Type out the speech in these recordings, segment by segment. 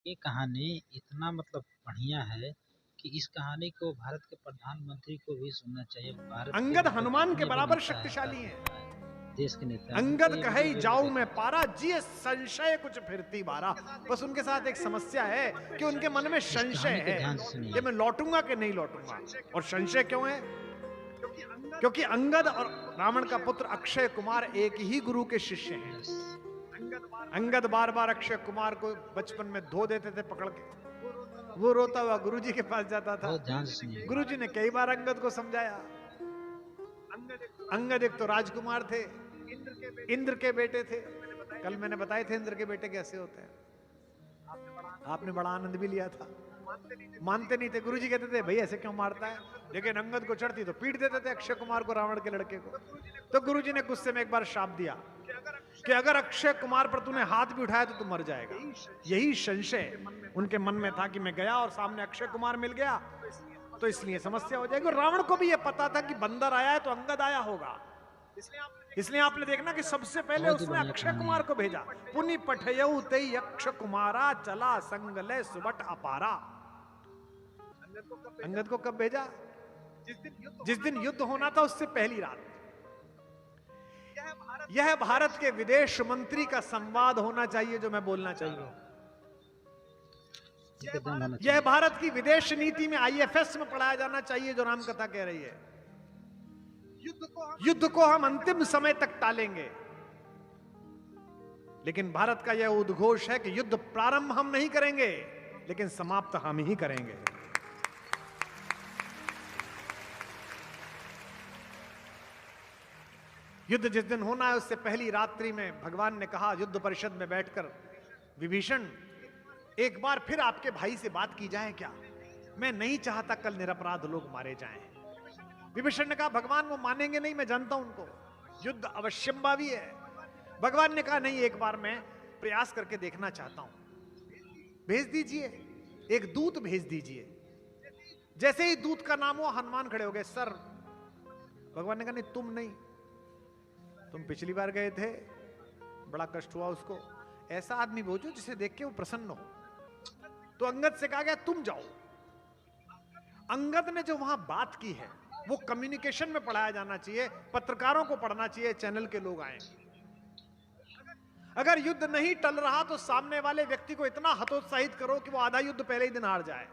ये कहानी इतना मतलब बढ़िया है कि इस कहानी को भारत के प्रधानमंत्री को भी सुनना चाहिए। भारत के अंगद मतलब हनुमान के जितने भी बराबर नेता है, शक्तिशाली हैं। राष्ट्रनेता है, देश के नेता हैं, उनको अंगद ये कहे वीडियो जरूर जाऊं मैं देखना चाहिए। पारा जिए संशय कुछ फिरती बारा। बस उनके साथ एक समस्या है कि उनके मन में इस संशय कहानी को है ध्यान से कि सुनिए। मैं लौटूंगा कि नहीं लौटूंगा। और संशय क्यों है? क्योंकि अंगद और रावण का पुत्र अक्षय कुमार एक ही गुरु के शिष्य हैं। यस। अंगद बार बार अक्षय कुमार को बचपन में धो देते थे पकड़ के। वो रोता हुआ गुरुजी के पास जाता था। बहुत ध्यान से सुनिए। गुरुजी ने कई बार अंगद को समझाया। अंगद एक तो राजकुमार थे, इंद्र के बेटे थे। कल मैंने बताए थे इंद्र के बेटे कैसे होते हैं। आपने बड़ा आनंद भी लिया था। मानते नहीं थे। गुरुजी कहते थे भाई ऐसे क्यों मारता है, लेकिन अंगद को चढ़ती तो पीट देते थे अक्षय कुमार को, रावण के लड़के को। तो गुरुजी ने गुस्से में एक बार शाप दिया कि अगर अक्षय कुमार पर तूने हाथ भी उठाया तो तू मर जाएगा। यही संशय उनके मन में था कि मैं गया और सामने अक्षय कुमार मिल गया तो इसलिए समस्या हो जाएगी। और रावण को भी यह पता था कि बंदर आया है तो अंगद आया होगा। इसलिए आपने देखना कि सबसे पहले बहुत ही उसने बढ़िया अक्षय कहानी कुमार है। को भेजा। पुनि पठयऊ तेई अक्ष कुमारा चला संगले सुबट अपारा। अंगद को कब भेजा? जिस दिन युद्ध होना था उससे पहली रात। यह भारत के विदेश मंत्री का संवाद होना चाहिए जो मैं बोलना चाह रहा हूं। एकदम होना यह चाहिए। भारत की विदेश नीति में आईएफएस में पढ़ाया जाना चाहिए जो रामकथा कह रही है। युद्ध को हम अंतिम समय तक टालेंगे, लेकिन भारत का यह उद्घोष है कि युद्ध प्रारंभ हम नहीं करेंगे लेकिन समाप्त हम ही करेंगे। युद्ध जिस दिन होना है उससे पहली रात्रि में भगवान ने कहा युद्ध परिषद में बैठकर, विभीषण एक बार फिर आपके भाई से बात की जाए क्या? मैं नहीं चाहता कल निरपराध लोग मारे जाएं। विभीषण ने कहा भगवान वो मानेंगे नहीं, मैं जानता हूं उनको, युद्ध अवश्यंभावी है। भगवान ने कहा नहीं, एक बार मैं प्रयास करके देखना चाहता हूं। भेज दीजिए, एक दूत भेज दीजिए। जैसे ही दूत का नाम हुआ हनुमान खड़े हो गए। सर, भगवान ने कहा नहीं तुम नहीं, तुम पिछली बार गए थे, बड़ा कष्ट हुआ उसको। ऐसा आदमी भेजो जिसे देख के वो प्रसन्न हो। तो अंगद से कहा गया तुम जाओ। अंगद ने जो वहां बात की है वो कम्युनिकेशन में पढ़ाया जाना चाहिए, पत्रकारों को पढ़ना चाहिए, चैनल के लोग आए। अगर युद्ध नहीं टल रहा तो सामने वाले व्यक्ति को इतना हतोत्साहित करो कि वो आधा युद्ध पहले ही दिन हार जाए।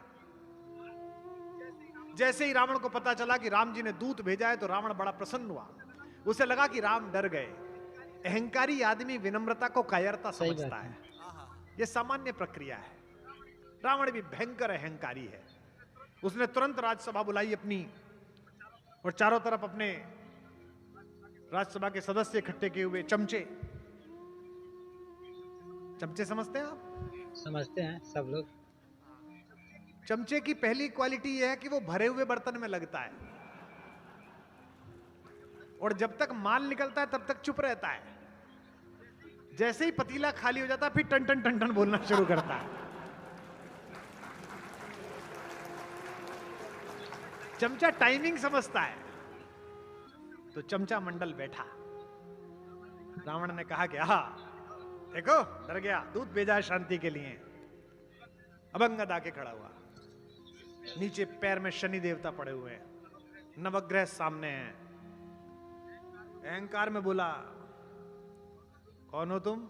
जैसे ही रावण को पता चला कि राम जी ने दूत भेजा है तो रावण बड़ा प्रसन्न हुआ। उसे लगा कि राम डर गए। अहंकारी आदमी विनम्रता को कायरता समझता है। यह सामान्य प्रक्रिया है। रावण भी भयंकर अहंकारी है। उसने तुरंत राज्यसभा बुलाई अपनी और चारों तरफ अपने राज्यसभा के सदस्य इकट्ठे किए हुए। चमचे, चमचे समझते हैं आप? समझते हैं सब लोग। चमचे की पहली क्वालिटी यह है कि वो भरे हुए बर्तन में लगता है और जब तक माल निकलता है तब तक चुप रहता है। जैसे ही पतीला खाली हो जाता है फिर टन टन टन टन बोलना शुरू करता है। चमचा टाइमिंग समझता है। तो चमचा मंडल बैठा। रावण ने कहा कि हा देखो डर गया, दूत भेजा है शांति के लिए। अब अंगद आके खड़ा हुआ। नीचे पैर में शनि देवता पड़े हुए हैं, नवग्रह सामने हैं। अहंकार में बोला कौन हो तुम?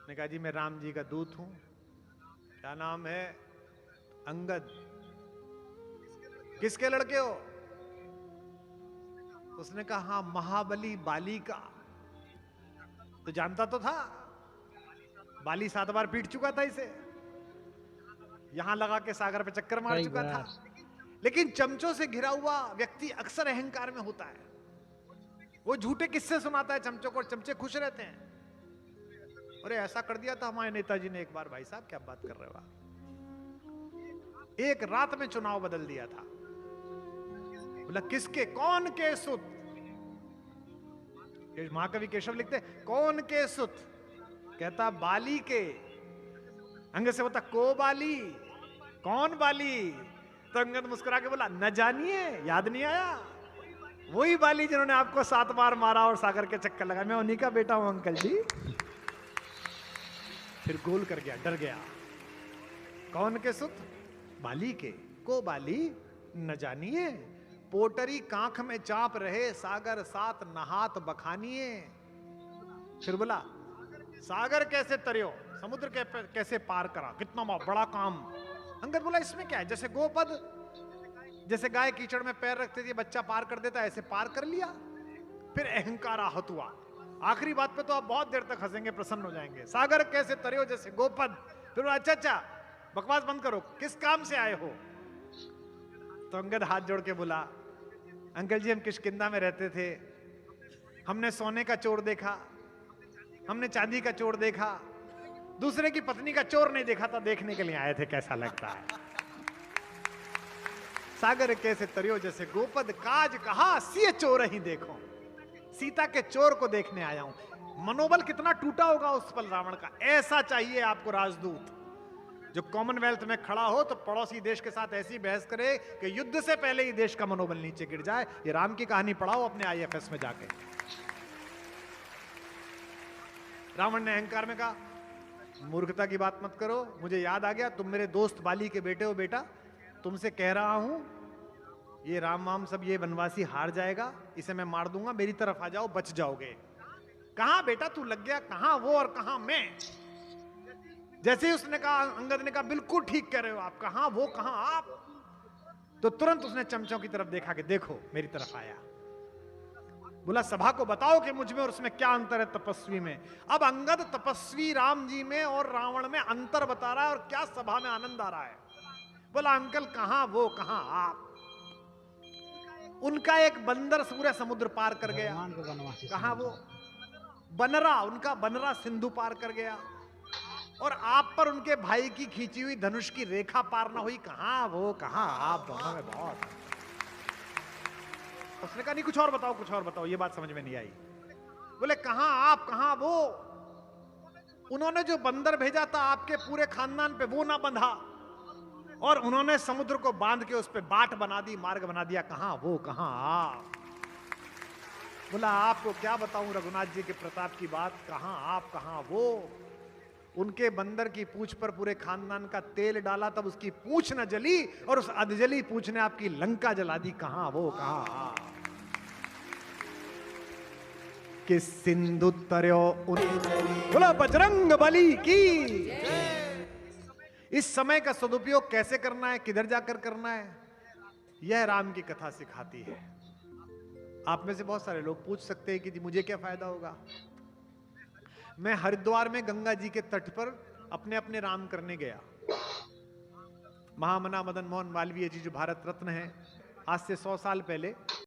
ने कहा जी मैं राम जी का दूत हूं। क्या नाम है? अंगद। किसके लड़के हो? उसने कहा हाँ महाबली बाली का। तो जानता तो था, बाली 7 बार पीट चुका था इसे, यहां लगा के सागर पे चक्कर मार चुका था। लेकिन चमचों से घिरा हुआ व्यक्ति अक्सर अहंकार में होता है। वो झूठे किस्से सुनाता है चमचों को और चमचे खुश रहते हैं। अरे ऐसा कर दिया था हमारे नेताजी ने एक बार। भाई साहब क्या बात कर रहे हो आप? एक रात में चुनाव बदल दिया था। बोला किसके? कौन के सुत? महाकवि केशव लिखते कौन के सुत? कहता बाली के। अंग से होता को बाली? कौन बाली? तो अंगद मुस्कुरा के बोला न जानिए, याद नहीं आया? वही बाली जिन्होंने आपको 7 बार मारा और सागर के चक्कर लगा। मैं उन्हीं का बेटा हूं अंकल जी। फिर गोल कर गया, डर गया। कौन के सुत? बाली के। को बाली न जानिए, पोटरी कांख में चाप रहे, सागर सात नहात बखानिए। फिर बोला सागर कैसे तरियो, समुद्र कैसे पार करा, कितना बड़ा काम। अंगद बोला इसमें क्या है, जैसे गोपद, जैसे गाय कीचड़ में पैर रखती थी बच्चा पार कर देता, ऐसे पार कर लिया। फिर अहंकार आहत हुआ। आखिरी बात पे तो आप बहुत देर तक हंसेंगे, प्रसन्न हो जाएंगे। सागर कैसे तरियो जैसे गोपद। फिर बोला अच्छा अच्छा बकवास बंद करो, किस काम से आए हो? तो अंगद हाथ जोड़ के बोला अंकल जी हम किष्किंधा में रहते थे, हमने सोने का चोर देखा, हमने चांदी का चोर देखा, दूसरे की पत्नी का चोर नहीं देखा था, देखने के लिए आए थे कैसा लगता है। सागर कैसे तरियो जैसे गोपद, काज कहा सिय चोर ही देखो। सीता के चोर को देखने आया हूं। मनोबल कितना टूटा होगा उस पल रावण का। ऐसा चाहिए आपको राजदूत, जो कॉमनवेल्थ में खड़ा हो तो पड़ोसी देश के साथ ऐसी बहस करे कि युद्ध से पहले ही देश का मनोबल नीचे गिर जाए। ये राम की कहानी पढ़ाओ अपने आईएफएस में जाके। रावण ने अहंकार में कहा मूर्खता की बात मत करो, मुझे याद आ गया तुम मेरे दोस्त बाली के बेटे हो बेटा, तुमसे कह रहा हूं ये राम वाम सब ये वनवासी हार जाएगा, इसे मैं मार दूंगा, मेरी तरफ आ जाओ बच जाओगे। कहां बेटा तू लग गया, कहां वो और कहां मैं। जैसे ही उसने कहा, अंगद ने कहा बिल्कुल ठीक कह रहे हो आप, कहां वो कहां आप। तो तुरंत उसने चमचों की तरफ देखा कि देखो मेरी तरफ आया। बोला सभा को बताओ कि मुझ में और उसमें क्या अंतर है तपस्वी में। अब अंगद तपस्वी राम जी में और रावण में अंतर बता रहा है, और क्या सभा में आनंद आ रहा है। बोला अंकल कहां वो कहां आप। उनका एक बंदर पूरे समुद्र पार कर गया, कहां वो बनरा, उनका बनरा सिंधु पार कर गया, और आप पर उनके भाई की खींची हुई धनुष की रेखा पार ना हुई, कहां वो कहां आप। दोनों में बहुत। उसने कहा नहीं कुछ और बताओ कुछ और बताओ, ये बात समझ में नहीं आई। बोले कहां आप कहां वो। उन्होंने जो बंदर भेजा था आपके पूरे खानदान पे वो ना बंधा, और उन्होंने समुद्र को बांध के उस पे बाट बना दी, मार्ग बना दिया, कहां वो कहां आप। बोला आपको क्या बताऊं रघुनाथ जी के प्रताप की बात, कहां आप कहां वो। उनके बंदर की पूंछ पर पूरे खानदान का तेल डाला तब उसकी पूंछ न जली, और उस अधजली पूंछ ने आपकी लंका जला दी, कहां वो कहां आप। कि सिंधु तर्यो बोला बजरंग बली की। इस समय का सदुपयोग कैसे करना है, किधर जाकर करना है, यह राम की कथा सिखाती है। आप में से बहुत सारे लोग पूछ सकते हैं कि जी मुझे क्या फायदा होगा। मैं हरिद्वार में गंगा जी के तट पर अपने अपने राम करने गया। महामना मदन मोहन मालवीय जी जो भारत रत्न हैं, आज से 100 साल पहले